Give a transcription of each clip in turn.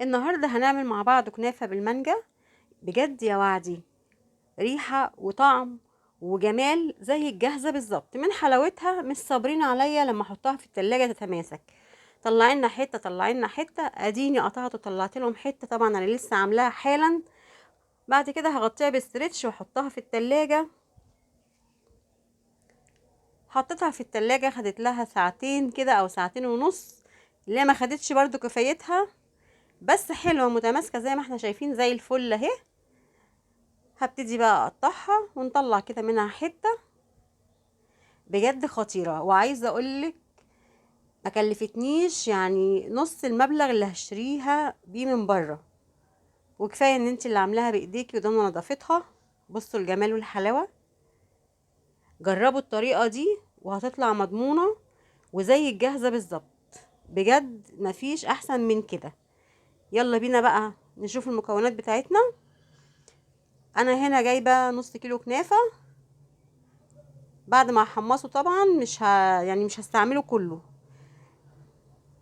النهاردة هنعمل مع بعض كنافة بالمانجا. بجد يا وعدي، ريحة وطعم وجمال زي الجاهزة بالظبط. من حلاوتها مش صابرين عليا لما احطها في التلاجة تتماسك. طلعينا حتة طلعينا حتة، اديني قطعت وطلعت لهم حتة. طبعا انا لسه عاملاها حالا. بعد كده هغطيها بستريتش واحطها في التلاجة. حطيتها في التلاجة، خدت لها ساعتين كده او ساعتين ونص. اللي ما خدتش برضو كفايتها، بس حلوة متماسكة زي ما احنا شايفين زي الفل اهي. هبتدي بقى اقطعها ونطلع كده منها حتة. بجد خطيرة، وعايزة اقولك ما كلفتنيش يعني نص المبلغ اللي هشتريها بيه من بره. وكفاية ان انت اللي عاملاها بايديكي وضمن نظافتها. بصوا الجمال والحلاوة. جربوا الطريقة دي وهتطلع مضمونة وزي الجاهزة بالظبط. بجد مفيش احسن من كده. يلا بينا بقى نشوف المكونات بتاعتنا. انا هنا جايبة نص كيلو كنافة. بعد ما احمصه طبعا يعني مش هستعمله كله.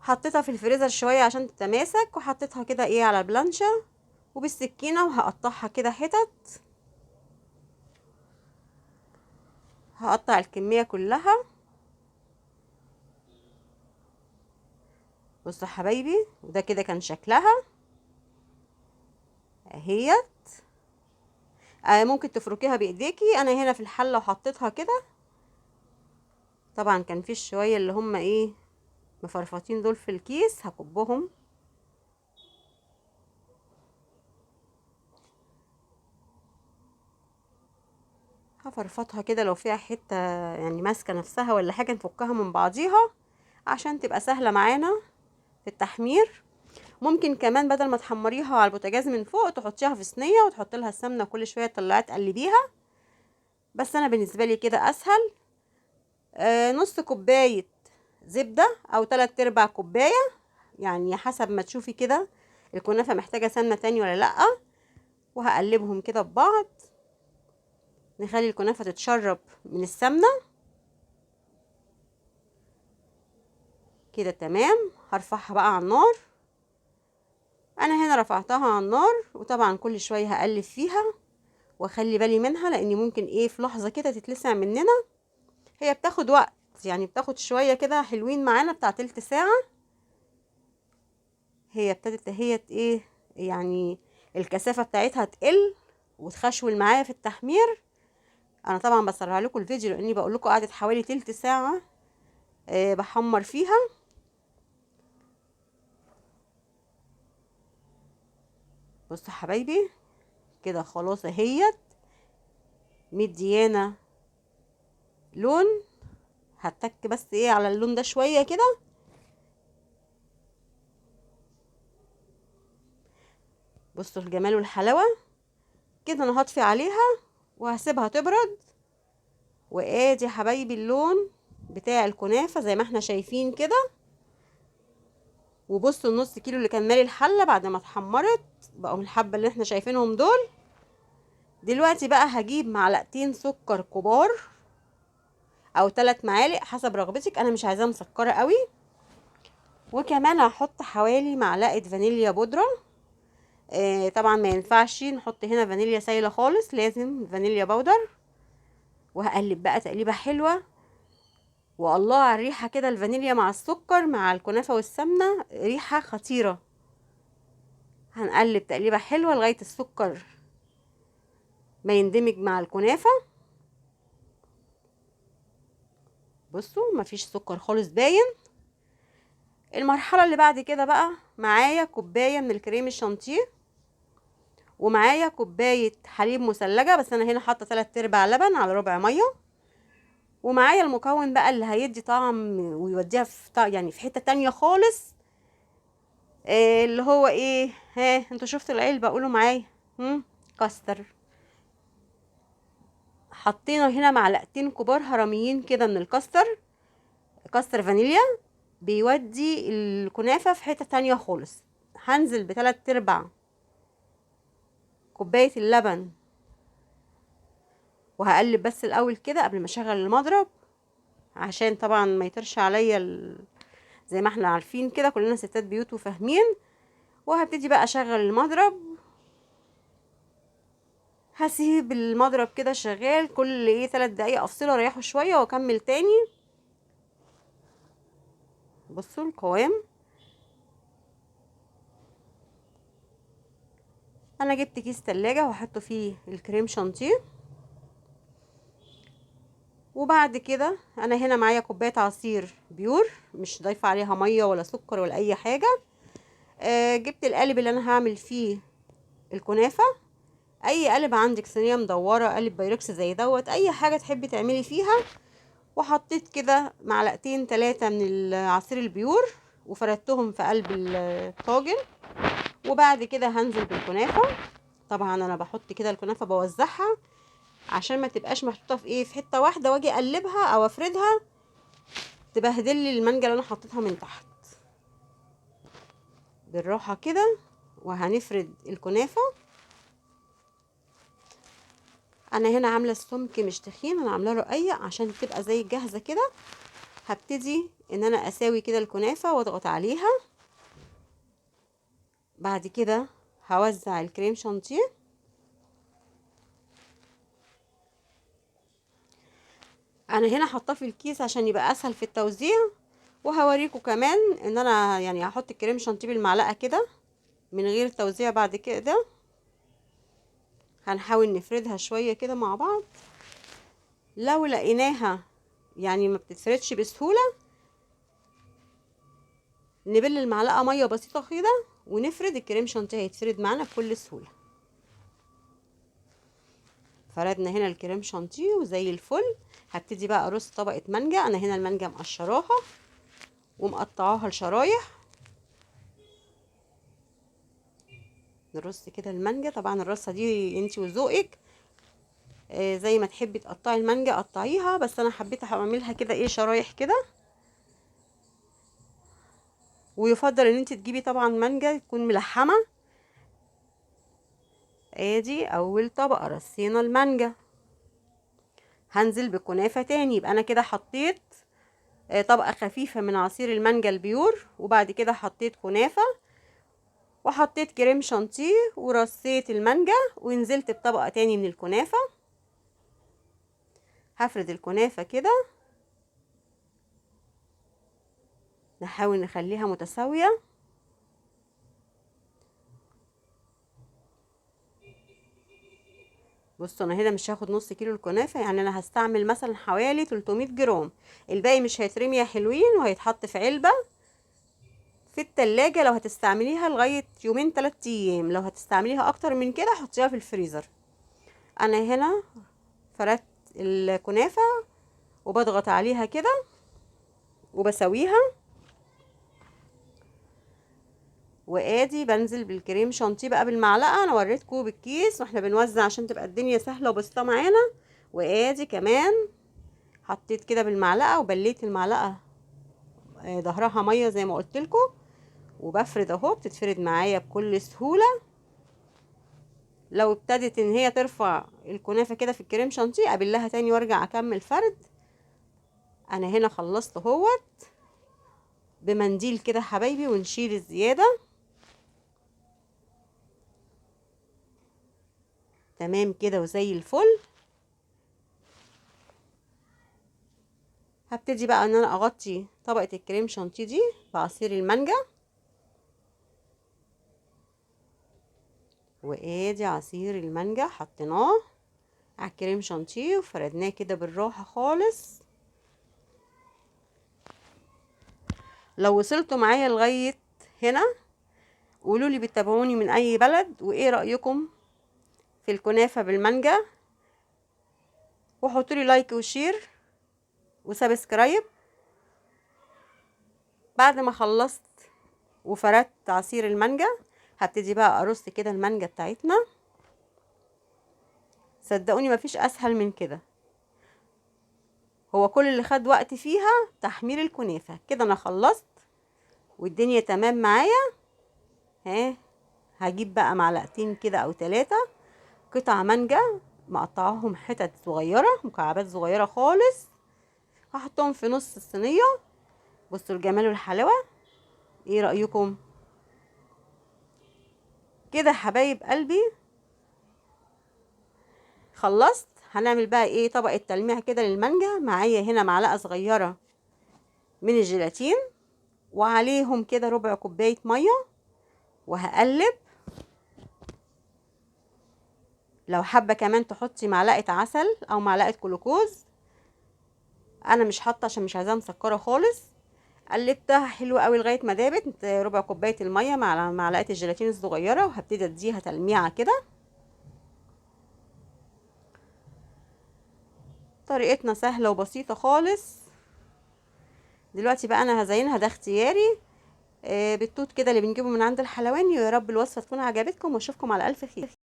حطيتها في الفريزر شويه عشان تتماسك، وحطيتها كده ايه على البلانشة وبالسكينه، وهقطعها كده حتت. هقطع الكميه كلها. بصوا حبايبي، وده كده كان شكلها اهيت. ممكن تفركيها بايديكي. انا هنا في الحله وحطيتها كده. طبعا كان في شويه اللي هم ايه مفرفطين دول في الكيس، هكبهم. هفرفطها كده لو فيها حته يعني ماسكه نفسها ولا حاجه، نفكها من بعضيها عشان تبقى سهله معانا في التحمير. ممكن كمان بدل ما تحمريها على البوتاجاز من فوق تحطيها في صينيه وتحط لها السمنه، كل شويه تطلعي تقلبيها. بس انا بالنسبه لي كده اسهل. نص كوبايه زبده او 3/4 كوبايه، يعني حسب ما تشوفي كده الكنافه محتاجه سمنه تاني ولا لا. وهقلبهم كده ببعض. نخلي الكنافه تتشرب من السمنه كده. تمام، هرفعها بقى على النار. انا هنا رفعتها على النار، وطبعا كل شويه هقلب فيها واخلي بالي منها، لان ممكن ايه في لحظه كده تتلسع مننا. هي بتاخد وقت، يعني بتاخد شويه كده حلوين معانا بتاع تلت ساعه. هي ابتدت اهي ايه يعني الكثافه بتاعتها تقل وتخشول معايا في التحمير. انا طبعا بسرع لكم الفيديو لاني بقول لكم قعدت حوالي تلت ساعه بحمر فيها. بصوا حبايبي، كده خلاص اهيت مديانه لون. هتك بس ايه على اللون ده شويه كده. بصوا الجمال والحلاوه. كده انا هطفي عليها وهسيبها تبرد. وادي يا حبايبي اللون بتاع الكنافه زي ما احنا شايفين كده. وبصوا النص كيلو اللي كان مالي الحله بعد ما اتحمرت بقوا من الحبه اللي احنا شايفينهم دول. دلوقتي بقى هجيب معلقتين سكر كبار او 3 معالق حسب رغبتك. انا مش عايزاها مسكره قوي. وكمان هحط حوالي معلقه فانيليا بودره. طبعا ما ينفعش نحط هنا فانيليا سايله خالص، لازم فانيليا بودر. وهقلب بقى تقليبه حلوه. والله على الريحه كده، الفانيليا مع السكر مع الكنافه والسمنه ريحه خطيره. هنقلب تقليبه حلوه لغايه السكر ما يندمج مع الكنافه. بصوا مفيش سكر خالص باين. المرحله اللي بعد كده بقى معايا كوبايه من الكريم الشانتيه، ومعايا كوبايه حليب مثلجه، بس انا هنا حاطه 3/4 لبن على ربع ميه. ومعايا المكون بقى اللي هيدي طعم ويوديها يعني في حته تانية خالص. اللي هو ايه، ها انتوا شفتوا العلبه؟ قولوا معايا. كاستر. حطينا هنا معلقتين كبار هرميين كده من الكاستر. كاستر فانيليا بيودي الكنافه في حته تانية خالص. هنزل ب3/4 كوبايه اللبن. وهقلب بس الاول كده قبل ما اشغل المضرب، عشان طبعا ما يطرش عليا زي ما احنا عارفين كده كلنا ستات بيوت وفاهمين. وهبتدي بقى اشغل المضرب. هسيب المضرب كده شغال، كل 3 دقايق افصله اريحه شويه واكمل تاني. بصوا القوام. انا جبت كيس تلاجة وهحطه فيه الكريم شانتيه. وبعد كده انا هنا معايا كوبايه عصير بيور، مش ضايفه عليها ميه ولا سكر ولا اي حاجه. جبت القالب اللي انا هعمل فيه الكنافه. اي قالب عندك، صينيه مدوره، قالب بايركس زي دوت، اي حاجه تحبي تعملي فيها. وحطيت كده 2 3 من العصير البيور وفردتهم في قلب الطاجن. وبعد كده هنزل بالكنافه. طبعا انا بحط كده الكنافه بوزعها عشان ما تبقاش محطوطه في حته واحده، واجي اقلبها او افردها تبهدل لي المانجا اللي انا حطيتها من تحت. بالراحه كده وهنفرد الكنافه. انا هنا عامله السمك مش تخين، انا عامله له رقيق عشان تبقى زي الجاهزه كده. هبتدي ان انا اساوي كده الكنافه واضغط عليها. بعد كده هوزع الكريم شانتيه. انا هنا حاطاه في الكيس عشان يبقى اسهل في التوزيع. وهوريكم كمان ان انا يعني هحط الكريم شانتيه بالمعلقه كده من غير توزيع. بعد كده هنحاول نفردها شويه كده مع بعض. لو لقيناها يعني ما بتتفردش بسهوله، نبل المعلقه ميه بسيطه كده ونفرد الكريم شانتيه، هيتفرد معانا بكل سهوله. فردنا هنا الكريم شانتيه وزي الفل. هبتدي بقى ارص طبقه مانجا. انا هنا المانجا مقشراها ومقطعاها لشرايح. نرص كده المانجا. طبعا الرصه دي انتي وذوقك، زي ما تحبي تقطعي المانجا قطعيها، بس انا حبيت اعملها كده شرايح كده. ويفضل ان انتي تجيبي طبعا مانجا تكون ملحمه. ادي اول طبقه رصينا المانجا. هنزل بكنافه تاني. يبقى انا كده حطيت طبقه خفيفه من عصير المانجا البيور، وبعد كده حطيت كنافه وحطيت كريم شانتيه ورصيت المانجا ونزلت بطبقه تاني من الكنافه. هفرد الكنافه كده، نحاول نخليها متساويه. بصوا انا هنا مش هاخد نص كيلو الكنافه، يعني انا هستعمل مثلا حوالي 300 جرام. الباقي مش هيترمي يا حلوين، وهيتحط في علبه في التلاجة لو هتستعمليها لغايه يومين 3 ايام. لو هتستعمليها اكتر من كده حطيها في الفريزر. انا هنا فردت الكنافه وبضغط عليها كده وبسويها. وادي بنزل بالكريم شانتيه بقى بالمعلقه. انا وريتكم بالكيس واحنا بنوزع عشان تبقى الدنيا سهله وبسيطه معانا. وادي كمان حطيت كده بالمعلقه وبليت المعلقه ظهرها ميه زي ما قلت لكم. وبفرد اهو، بتتفرد معايا بكل سهوله. لو ابتدت ان هي ترفع الكنافه كده في الكريم شانتيه ابلها تاني وارجع اكمل فرد. انا هنا خلصت اهوت. بمنديل كده حبايبي ونشيل الزياده. تمام كده وزي الفل. هبتدي بقى ان انا اغطي طبقه الكريم شانتيه دي بعصير المانجا. وادي عصير المانجا حطيناه على الكريم شانتيه وفردناه كده بالراحه خالص. لو وصلتوا معايا لغايه هنا قولوا لي بتتابعوني من اي بلد وايه رايكم في الكنافه بالمانجا. وحطوا لي لايك وشير وسبسكرايب. بعد ما خلصت وفردت عصير المانجا هبتدي بقى ارص كده المانجا بتاعتنا. صدقوني مفيش اسهل من كده. هو كل اللي خد وقت فيها تحمير الكنافه. كده انا خلصت والدنيا تمام معايا. ها، هجيب بقى معلقتين كده او 3 قطع مانجا مقطعاهم حتت صغيره، مكعبات صغيره خالص. هحطهم في نص الصينيه. بصوا الجمال والحلاوه. ايه رايكم؟ كده حبايب قلبي خلصت. هنعمل بقى ايه؟ طبقة تلميع كده للمانجا. معايا هنا معلقة صغيرة من الجيلاتين، وعليهم كده ربع كوباية مية، وهقلب. لو حابة كمان تحطي معلقة عسل او معلقة جلوكوز، انا مش حاطة عشان مش عايزاها مسكرة خالص. قلبتها حلو قوي لغاية ما دابت ربع كوباية المية مع معلقة الجيلاتين الصغيرة، وهبتدي اديها تلميعة كده. طريقتنا سهلة وبسيطة خالص. دلوقتي بقى انا هزينها، ده اختياري، بالتوت كده اللي بنجيبه من عند الحلواني. ويا رب الوصفة تكون عجبتكم، واشوفكم على الف خير.